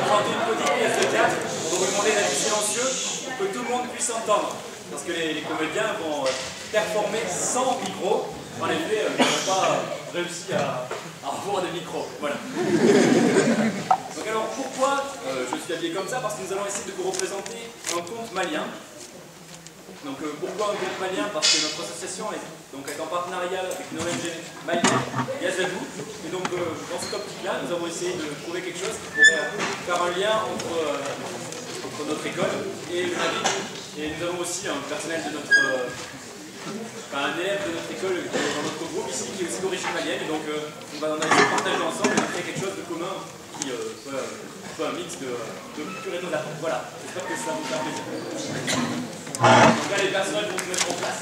présenter une petite pièce de théâtre. On va vous demander d'être silencieux pour que tout le monde puisse entendre. Parce que les comédiens vont performer sans micro. En effet, ils n'ont pas réussi à avoir des micros. Voilà. Donc alors, pourquoi je suis habillé comme ça? Parce que nous allons essayer de vous représenter un conte malien. Donc pourquoi un conte malien? Parce que notre association est en partenariat avec une ONG malienne, Yazadou. Et donc dans cette optique-là, nous avons essayé de trouver quelque chose qui pourrait faire un lien entre notre école et le navire. Et nous avons aussi un personnel de notre... un élève de notre école qui est dans notre groupe ici, qui est aussi d'origine malienne. Et donc on va essayer de partager ensemble et de créer quelque chose de commun qui soit un mix de culture et de nos attentes. Voilà, j'espère que ça vous fera plaisir. Donc là, les personnages vont se mettre en place.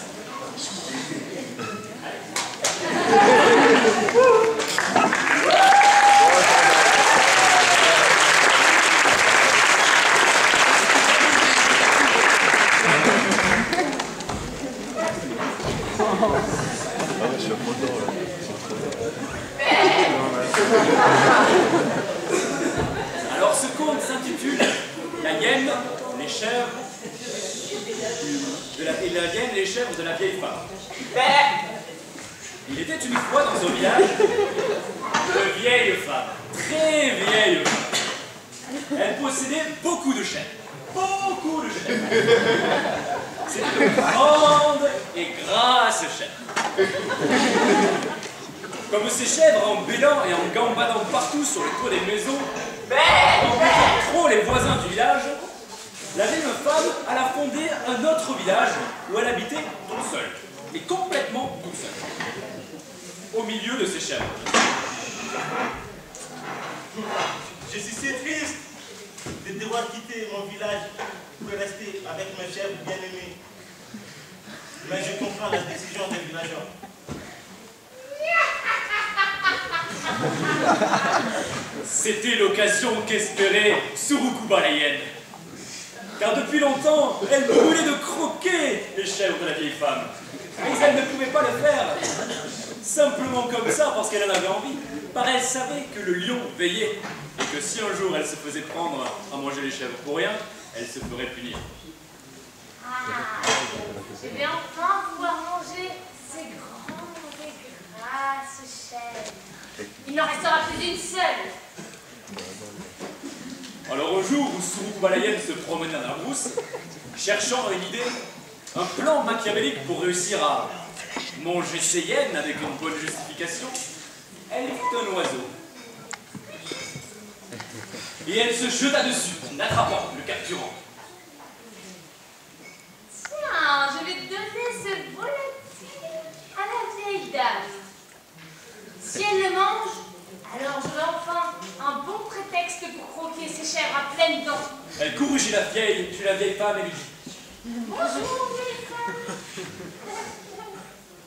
Alors ce conte s'intitule La hyène, les chèvres les chèvres de la vieille femme. Il était une fois dans un village de vieilles femmes, très vieilles femmes. Elle possédait beaucoup de chèvres. Beaucoup de chèvres. C'était de grandes et grasses chèvres. Comme ces chèvres, en bêlant et en gambadant partout sur les toits des maisons, embêtant trop les voisins du village, la vieille femme alla fonder un autre village où elle habitait toute seule, et complètement toute seule, au milieu de ses chèvres. Je suis si triste de devoir quitter mon village pour rester avec mes chèvres bien-aimés. Mais je comprends la décision des villageois. C'était l'occasion qu'espérait Surukuba la hyène. Car depuis longtemps, elle brûlait de croquer les chèvres de la vieille femme. Mais elle ne pouvait pas le faire. Simplement comme ça, parce qu'elle en avait envie. Car elle savait que le lion veillait. Et que si un jour elle se faisait prendre à manger les chèvres pour rien, elle se ferait punir. Ah, je vais enfin pouvoir manger ces grandes et grasses chèvres. Il n'en restera plus une seule. Alors au jour où Surukuba la hyène se promenait dans la brousse, cherchant une idée, un plan machiavélique pour réussir à manger ses hyènes avec une bonne justification, elle vit un oiseau. Et elle se jeta dessus, l'attrapant, le capturant. Tiens, je vais te donner ce volatile à la vieille dame. Si elle le mange, alors j'aurai enfin un bon prétexte pour croquer ses chèvres à pleines dents. Elle courut chez la vieille femme et lui dit: Bonjour, vieille femme.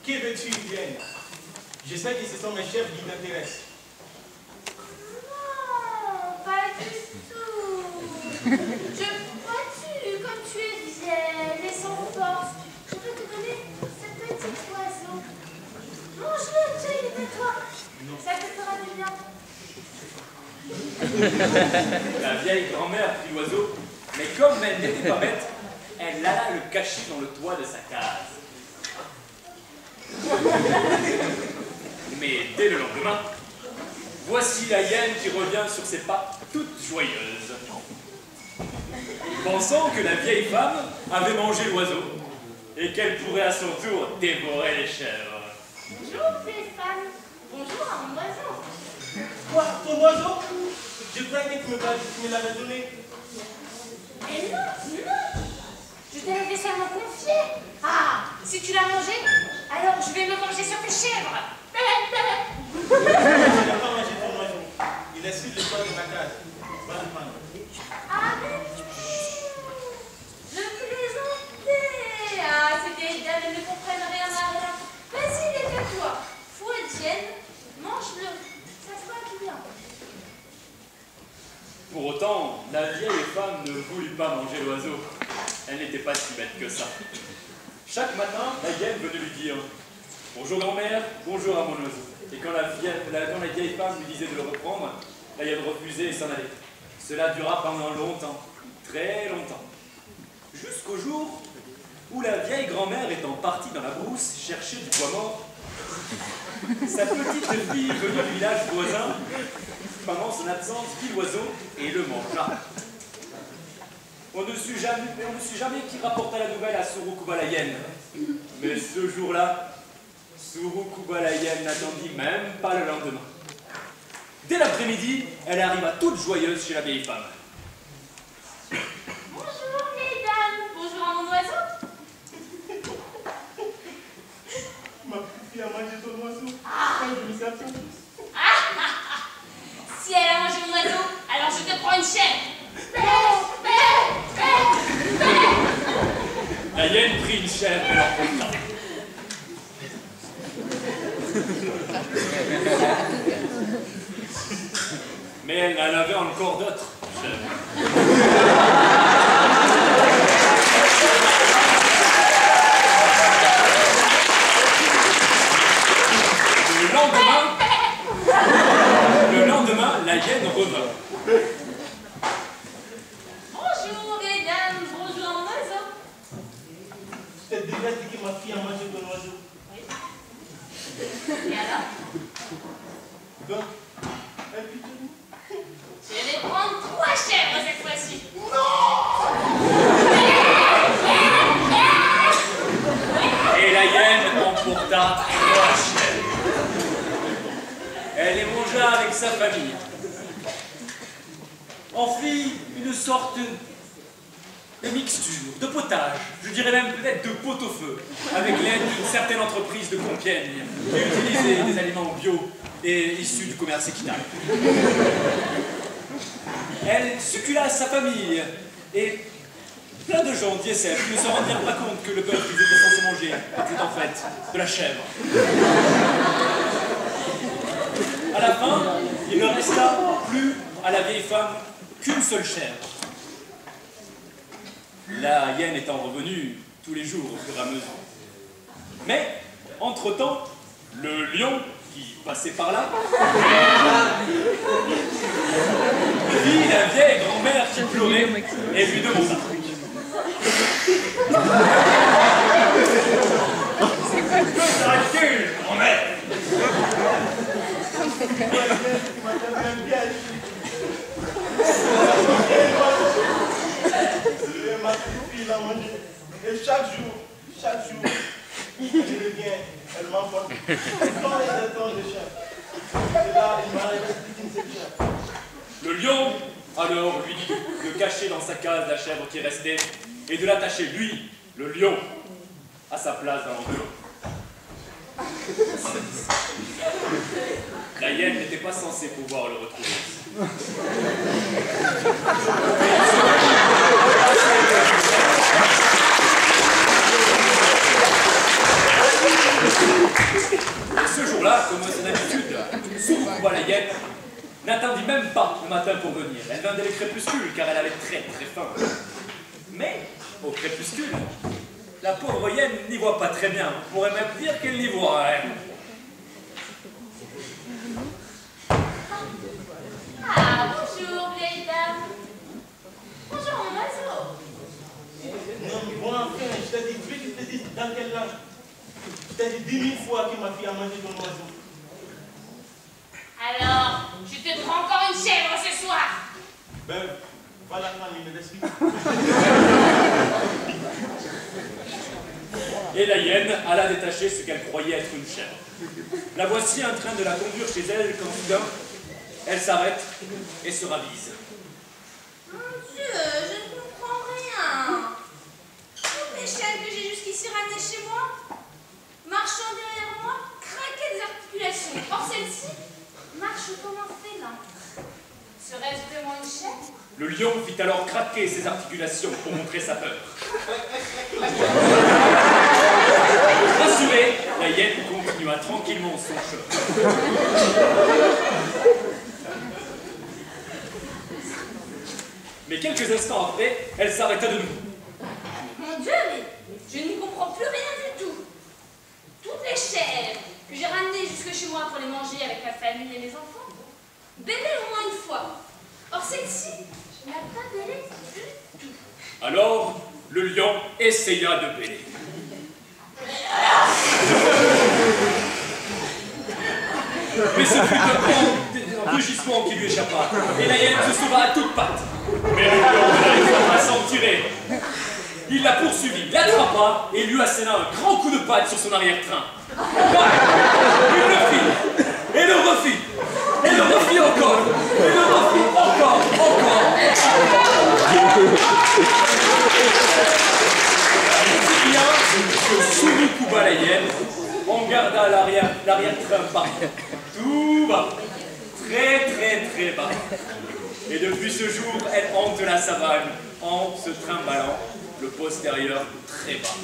Que veux-tu, Vienne? Je sais que ce sont mes chèvres qui t'intéressent. Non, pas du tout. Vois-tu, comme tu es vieille et sans force, je peux te donner ce petit oiseau. Mange-le, tiens, il est à toi. Ça te fera du bien. La vieille grand-mère prit l'oiseau, mais comme elle n'était pas bête, elle alla le cacher dans le toit de sa case. Mais dès le lendemain, voici la hyène qui revient sur ses pas, toute joyeuse. Pensant que la vieille femme avait mangé l'oiseau et qu'elle pourrait à son tour dévorer les chèvres. Bonjour, vieille femme. Bonjour à mon oiseau. Quoi, ton oiseau? Je croyais que tu me l'avais donné. Mais non, non. Je te l'avais seulement confié. Ah, si tu l'as mangé, alors je vais me manger sur tes chèvres. Je n'ai pas mangé ton oiseau. Il est sur le toit de ma case. Va le prendre. Ah, mais je plaisantais. Ah, ces vieilles dames, elles ne comprennent rien à rien. Vas-y, il est à toi. Fouettienne, mange-le. Ça fera du bien. Pour autant, la vieille femme ne voulut pas manger l'oiseau. Elle n'était pas si bête que ça. Chaque matin, la hyène venait lui dire « Bonjour grand-mère, bonjour à mon oiseau ». Et quand la vieille femme lui disait de le reprendre, la hyène refusait et s'en allait. Cela dura pendant longtemps, très longtemps, jusqu'au jour où la vieille grand-mère étant partie dans la brousse chercher du bois mort, sa petite fille venue du village voisin, pendant son absence, vit l'oiseau et le mangea. On ne sut jamais qui rapporta la nouvelle à Surukuba la hyène. Mais ce jour-là, Surukuba la hyène n'attendit même pas le lendemain. Dès l'après-midi, elle arriva toute joyeuse chez la vieille femme. Bonjour, vieille dame. Bonjour à mon oiseau. Ma petite fille a mangé ton oiseau. Je me suis absent. Si elle a mangé mon oiseau, alors je te prends une chèvre. La hyène prit une chèvre et l'emporta. Mais elle en avait encore d'autres chèvres. Le lendemain, la hyène revint. Bonjour, vieille dame. Bonjour à mon oiseau. Je t'ai déjà dit que ma fille a mangé ton oiseau. Oui. Et alors? Donc, elle put te dire. Je vais prendre 3 chèvres cette fois-ci. Et la hyène emporta 3 chèvres. Elle les mangea avec sa famille. En fit une sorte de mixture, de potage, je dirais même peut-être de pot-au-feu, avec l'aide d'une certaine entreprise de Compiègne qui utilisait des aliments bio et issus du commerce équitable. Elle succula sa famille et plein de gens d'ISF ne se rendirent pas compte que le bœuf qu'ils étaient censés manger était en fait de la chèvre. À la fin, il ne resta plus à la vieille femme qu'une seule chèvre. La hyène étant revenue tous les jours au fur et à mesure. Mais, entre-temps, le lion qui passait par là vit la vieille grand-mère qui pleurait et lui demanda. Recule, grand-mère! Ma petite fille l'a mangé. Et chaque jour, elle revient, elle m'emporte. Tant et de chèvres. Et là, il m'a réveillé une seule chèvre. Le lion, alors, lui dit de cacher dans sa case la chèvre qui restait et de l'attacher, lui, le lion, à sa place dans l'enclos. La hyène n'était pas censée pouvoir le retrouver. Et ce jour-là, comme à son habitude, Surukuba la hyène n'attendit même pas le matin pour venir. Elle vint dès le crépuscule, car elle avait très très faim. Mais, au crépuscule, la pauvre hyène n'y voit pas très bien. On pourrait même dire qu'elle n'y voit rien. Ah, bonjour, vieille dame. Bonjour, mon oiseau. Non, mais bon, enfin, je t'ai dit, je te dis dans quelle langue. Je t'ai dit 10 000 fois que ma fille a mangé ton oiseau. Alors, je te prends encore une chèvre ce soir. Ben, voilà quand il me l'explique. Et la hyène alla détacher ce qu'elle croyait être une chèvre. La voici en train de la conduire chez elle quand soudain, elle s'arrête et se ravise. Mon Dieu, je ne comprends rien. Toutes les chèvres que j'ai jusqu'ici ramenées chez moi, marchant derrière moi, craquaient des articulations. Or celle-ci marche comme un félin. Serait-ce vraiment une chèvre? Le lion fit alors craquer ses articulations pour montrer sa peur. Rassurée, la hyène continua tranquillement son chemin. Mais quelques instants après, elle s'arrêta de nouveau. Mon Dieu, mais je n'y comprends plus rien du tout. Toutes les chèvres que j'ai ramenées jusque chez moi pour les manger avec ma famille et mes enfants, bêlaient au moins une fois. Or celle-ci pas bêlé du tout. Alors, le lion essaya de bêler. Mais ce fut un rugissement qui lui échappa, et la hyène se sauva à toutes pattes. Mais le lion n'arriva pas à s'en tirer. Il la poursuivit, l'attrapa et lui asséna un grand coup de patte sur son arrière-train. Il le fit, et le refit, et le refit encore, et le refit encore. Sourou couba la hyène, on garda l'arrière-train bas, tout bas, très bas. Et depuis ce jour, elle hante la savane en se trimballant le postérieur très bas.